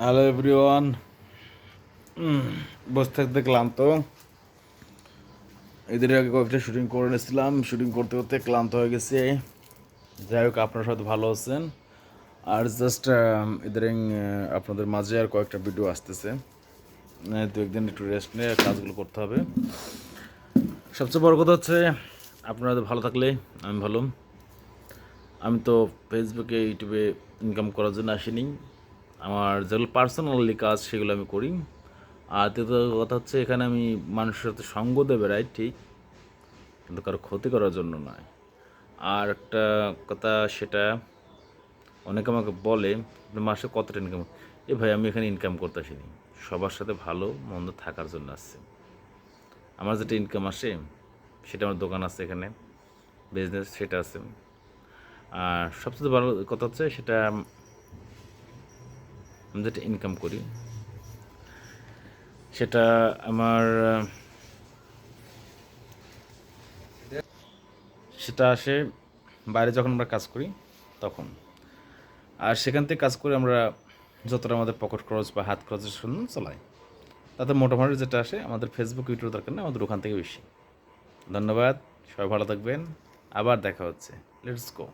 Hello everyone. বসে থাকতে ক্লান্ত। এদের আগে কয়েকটা শুটিং করে নিয়েছিলাম, শুটিং করতে করতে ক্লান্ত হয়ে গেছে। যাই হোক, আপনার সাথে ভালো আছেন। আর জাস্ট ইদারিং আপনাদের মাঝে আর কয়েকটা ভিডিও আসতেছে। দু একদিন একটু রেস্ট নিয়ে কাজগুলো করতে হবে। সবচেয়ে বড় কথা হচ্ছে আপনারা ভালো থাকলে আমি ভালো। আমি তো ফেসবুকে ইউটিউবে ইনকাম করার জন্য আসিনি। আমার যেগুলো পার্সোনালি কাজ সেগুলো আমি করি। আর দ্বিতীয় কথা হচ্ছে, এখানে আমি মানুষের সাথে সঙ্গ দিয়ে বেড়াই ঠিক, কিন্তু কারো ক্ষতি করার জন্য নয়। আর একটা কথা, সেটা অনেকে আমাকে বলে, আপনি মাসে কতটা ইনকাম? ভাই, আমি এখানে ইনকাম করতে আসিনি, সবার সাথে ভালো মন্দ থাকার জন্য আসছি। আমার যেটা ইনকাম আসে সেটা, আমার দোকান আছে এখানে, বিজনেস সেটা আছে। আর সবচেয়ে ভালো কথা হচ্ছে সেটা, আমি যেটা ইনকাম করি সেটা আমার সেটা আসে বাইরে যখন আমরা কাজ করি তখন। আর সেখান থেকে কাজ করে আমরা যতটা আমাদের পকেট খরচ বা হাত খরচের জন্য চালাই, তাতে মোটামুটি যেটা আসে আমাদের ফেসবুক ইউটিউব দরকার নেই, আমাদের ওখান থেকে বেশি। ধন্যবাদ, সবাই ভালো থাকবেন, আবার দেখা হচ্ছে। Let's go.